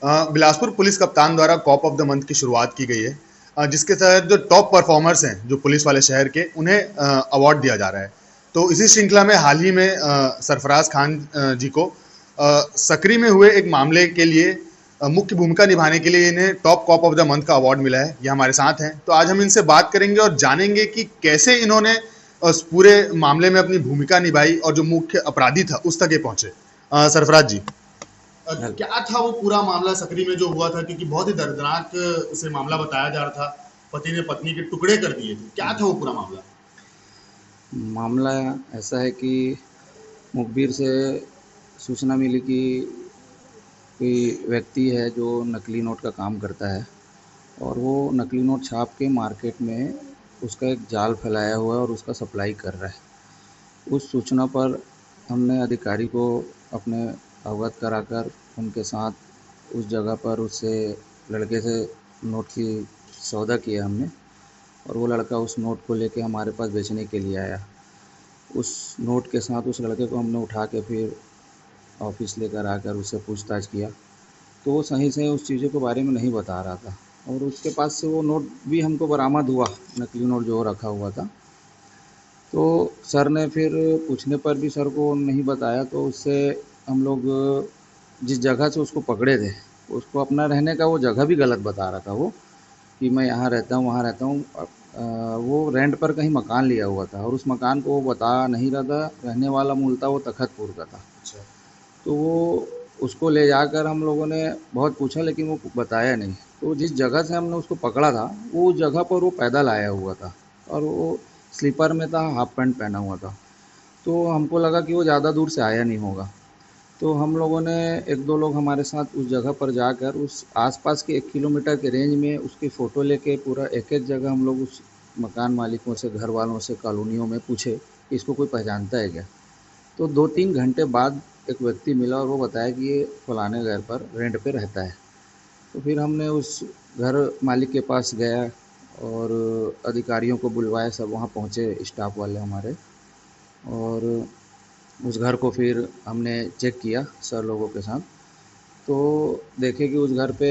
Bilaspur police कप्तान द्वारा corp of the month की शुरुआत की गई है, जिसके तहत जो टॉप परफॉर्मर्स हैं जो पुलिस वाले शहर के, उन्हें अवार्ड दिया जा रहा है। तो इसी श्रृंखला में हाल ही में सरफराज खान जी को सकरी में हुए एक मामले के लिए मुख्य भूमिका निभाने के लिए इन्हें top corp of the month का अवार्ड मिला है। ये हमारे साथ हैं, तो आज हम इनसे बात करेंगे और जानेंगे कि कैसे इन्होंने उस पूरे मामले में अपनी भूमिका निभाई और जो मुख्य अपराधी था उस तक ये पहुंचे। सरफराज जी, हेल- क्या था वो पूरा मामला सकरी में जो हुआ था, क्योंकि बहुत ही दर्दनाक उसे मामला बताया जा रहा था। पति ने पत्नी के टुकड़े कर दिए थे, क्या था वो पूरा मामला? मामला ऐसा है कि मुखबिर से सूचना मिली कि कोई व्यक्ति है जो नकली नोट का काम करता है और वो नकली नोट छाप के मार्केट में उसका एक जाल फैलाया हुआ है और उसका सप्लाई कर रहा है। उस सूचना पर हमने अधिकारी को अपने अवगत कराकर उनके साथ उस जगह पर उससे लड़के से नोट की सौदा किया हमने और वो लड़का उस नोट को लेके हमारे पास बेचने के लिए आया। उस नोट के साथ उस लड़के को हमने उठा के फिर ऑफिस लेकर आकर उससे पूछताछ किया, तो वो सही से उस चीज़ों के बारे में नहीं बता रहा था और उसके पास से वो नोट भी हमको बरामद हुआ, नकली नोट जो रखा हुआ था। तो सर ने फिर पूछने पर भी सर को नहीं बताया, तो उससे हम लोग जिस जगह से उसको पकड़े थे, उसको अपना रहने का वो जगह भी गलत बता रहा था वो, कि मैं यहाँ रहता हूँ वहाँ रहता हूँ। वो रेंट पर कहीं मकान लिया हुआ था और उस मकान को वो बता नहीं रहा था, रहने वाला मूलतः वो तखतपुर का था। अच्छा। तो वो उसको ले जाकर हम लोगों ने बहुत पूछा लेकिन वो बताया नहीं। तो जिस जगह से हमने उसको पकड़ा था वो उस जगह पर वो पैदल आया हुआ था और वो स्लीपर में था, हाफ पैंट पहना हुआ था। तो हमको लगा कि वो ज़्यादा दूर से आया नहीं होगा। तो हम लोगों ने एक दो लोग हमारे साथ उस जगह पर जाकर उस आसपास के 1 किलोमीटर के रेंज में उसकी फ़ोटो लेके पूरा एक एक जगह हम लोग उस मकान मालिकों से, घर वालों से, कॉलोनियों में पूछे कि इसको कोई पहचानता है क्या। तो 2-3 घंटे बाद एक व्यक्ति मिला और वो बताया कि ये फलाने घर पर रेंट पे रहता है। तो फिर हमने उस घर मालिक के पास गया और अधिकारियों को बुलवाया, सब वहाँ पहुँचे स्टाफ वाले हमारे, और उस घर को फिर हमने चेक किया सर लोगों के साथ। तो देखे कि उस घर पे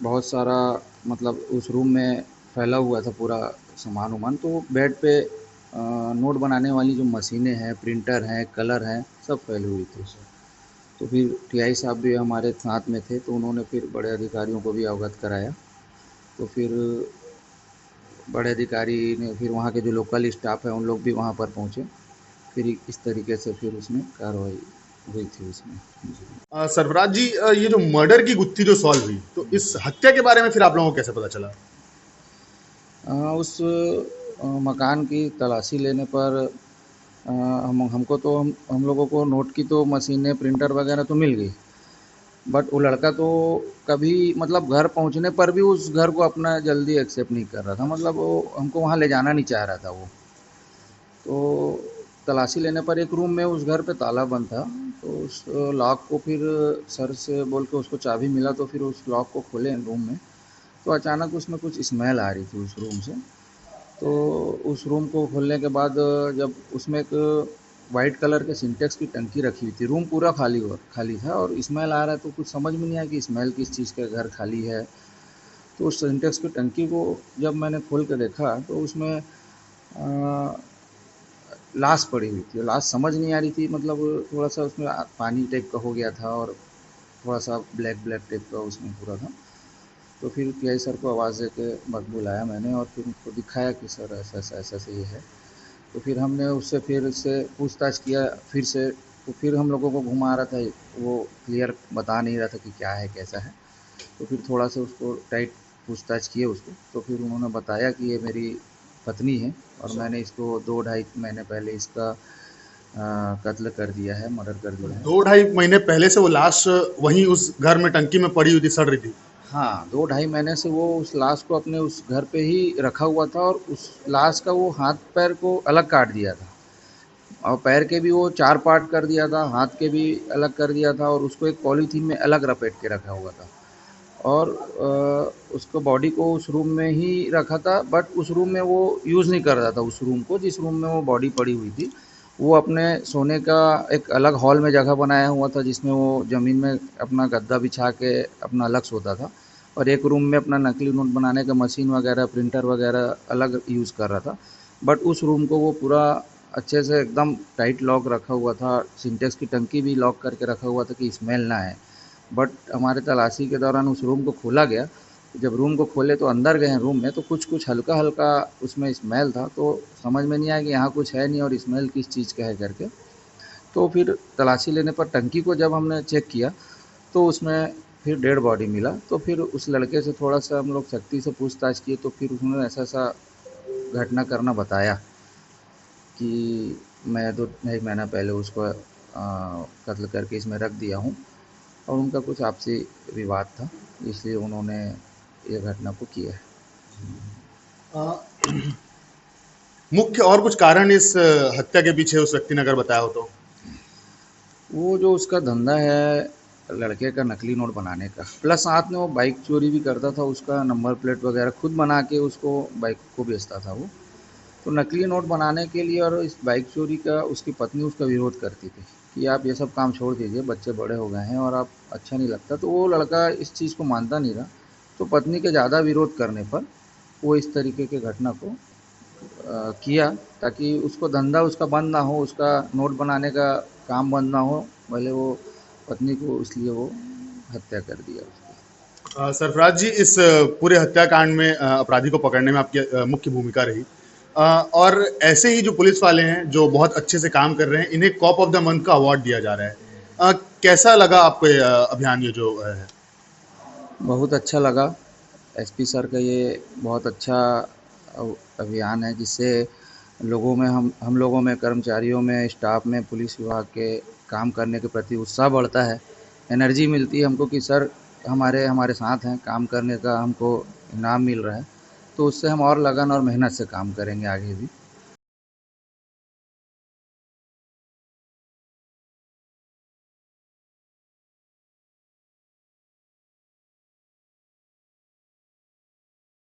बहुत सारा, मतलब उस रूम में फैला हुआ था पूरा सामान वामान। तो बेड पे नोट बनाने वाली जो मशीनें हैं, प्रिंटर हैं, कलर हैं, सब फैली हुई थी। तो फिर टीआई साहब भी हमारे साथ में थे, तो उन्होंने फिर बड़े अधिकारियों को भी अवगत कराया। तो फिर बड़े अधिकारी ने, फिर वहाँ के जो लोकल स्टाफ है उन लोग भी वहाँ पर पहुँचे। फिर इस तरीके से फिर उसमें कार्रवाई हुई थी उसमें। जी। सरफराज जी, ये जो मर्डर की गुत्थी जो सॉल्व हुई, तो इस हत्या के बारे में फिर आप लोगों को कैसे पता चला? उस मकान की तलाशी लेने पर हमको तो हम लोगों को नोट की तो मशीनें, प्रिंटर वगैरह तो मिल गई, बट वो लड़का तो कभी, मतलब घर पहुंचने पर भी उस घर को अपना जल्दी एक्सेप्ट नहीं कर रहा था, मतलब वो हमको वहाँ ले जाना नहीं चाह रहा था वो। तो तलाशी लेने पर एक रूम में उस घर पे ताला बंद था, तो उस लॉक को फिर सर से बोल के उसको चाबी मिला, तो फिर उस लॉक को खोले रूम में। तो अचानक उसमें कुछ स्मेल आ रही थी उस रूम से। तो उस रूम को खोलने के बाद जब उसमें एक वाइट कलर के सिंटेक्स की टंकी रखी हुई थी, रूम पूरा खाली था और स्मेल आ रहा है, तो कुछ समझ में नहीं आया कि स्मेल किस चीज़ का, घर खाली है। तो उस सिंटेक्स की टंकी को जब मैंने खोल के देखा तो उसमें लाश पड़ी हुई थी। लाश समझ नहीं आ रही थी, मतलब थोड़ा सा उसमें पानी टाइप का हो गया था और थोड़ा सा ब्लैक ब्लैक टाइप का उसमें पूरा था। तो फिर टीआई सर को आवाज़ दे के बुलाया मैंने और फिर उनको दिखाया कि सर ऐसा ऐसा ऐसा से ये है। तो फिर हमने उससे फिर उससे पूछताछ किया फिर से। तो फिर हम लोगों को घुमा रहा था, वो क्लियर बता नहीं रहा था कि क्या है कैसा है। तो फिर थोड़ा सा उसको टाइट पूछताछ किए उसको, तो फिर उन्होंने बताया कि ये मेरी पत्नी है और अच्छा। मैंने इसको 2-2.5 महीने पहले इसका कत्ल कर दिया है, मर्डर कर तो दिया है। 2 ढाई महीने पहले से वो लाश वहीं उस घर में टंकी में पड़ी हुई थी, सड़ रही थी? हाँ, 2-2.5 महीने से वो उस लाश को अपने उस घर पे ही रखा हुआ था और उस लाश का वो हाथ पैर को अलग काट दिया था और पैर के भी वो 4 पार्ट कर दिया था, हाथ के भी अलग कर दिया था और उसको एक पॉलीथीन में अलग लपेट के रखा हुआ था। और उसको बॉडी को उस रूम में ही रखा था, बट उस रूम में वो यूज़ नहीं कर रहा था उस रूम को जिस रूम में वो बॉडी पड़ी हुई थी। वो अपने सोने का एक अलग हॉल में जगह बनाया हुआ था, जिसमें वो ज़मीन में अपना गद्दा बिछा के अपना अलग सोता था, और एक रूम में अपना नकली नोट बनाने का मशीन वगैरह, प्रिंटर वगैरह अलग यूज़ कर रहा था। बट उस रूम को वो पूरा अच्छे से एकदम टाइट लॉक रखा हुआ था, सिंटेक्स की टंकी भी लॉक करके रखा हुआ था कि स्मेल ना आए। बट हमारे तलाशी के दौरान उस रूम को खोला गया। जब रूम को खोले तो अंदर गए रूम में, तो कुछ हल्का हल्का उसमें स्मेल था, तो समझ में नहीं आया कि यहाँ कुछ है नहीं और स्मेल किस चीज़ का है करके। तो फिर तलाशी लेने पर टंकी को जब हमने चेक किया तो उसमें फिर डेड बॉडी मिला। तो फिर उस लड़के से थोड़ा सा हम लोग सख्ती से पूछताछ किए, तो फिर उसने ऐसा ऐसा घटना करना बताया कि मैं तो 1 महीना पहले उसको कत्ल करके इसमें रख दिया हूँ, और उनका कुछ आपसी विवाद था, इसलिए उन्होंने ये घटना को किया है। अ, मुख्य और कुछ कारण इस हत्या के पीछे उस व्यक्ति ने अगर बताया हो तो? वो जो उसका धंधा है लड़के का नकली नोट बनाने का, प्लस साथ में वो बाइक चोरी भी करता था, उसका नंबर प्लेट वगैरह खुद बना के उसको बाइक को बेचता था वो। तो नकली नोट बनाने के लिए और इस बाइक चोरी का उसकी पत्नी उसका विरोध करती थी कि आप ये सब काम छोड़ दीजिए, बच्चे बड़े हो गए हैं और आप अच्छा नहीं लगता। तो वो लड़का इस चीज़ को मानता नहीं रहा, तो पत्नी के ज़्यादा विरोध करने पर वो इस तरीके की घटना को किया, ताकि उसको धंधा उसका बंद ना हो, उसका नोट बनाने का काम बंद ना हो, भले वो पत्नी को, इसलिए वो हत्या कर दिया उसकी। सरफराज जी, इस पूरे हत्याकांड में अपराधी को पकड़ने में आपकी मुख्य भूमिका रही। और ऐसे ही जो पुलिस वाले हैं जो बहुत अच्छे से काम कर रहे हैं, इन्हें कॉप ऑफ द मंथ का अवार्ड दिया जा रहा है। कैसा लगा आपको ये अभियान, ये जो है? बहुत अच्छा लगा। एसपी सर का ये बहुत अच्छा अभियान है, जिससे लोगों में, हम लोगों में, कर्मचारियों में, स्टाफ में, पुलिस विभाग के काम करने के प्रति उत्साह बढ़ता है। एनर्जी मिलती है हमको कि सर हमारे हमारे साथ हैं, काम करने का हमको इनाम मिल रहा है। तो उससे हम और लगन और मेहनत से काम करेंगे आगे भी।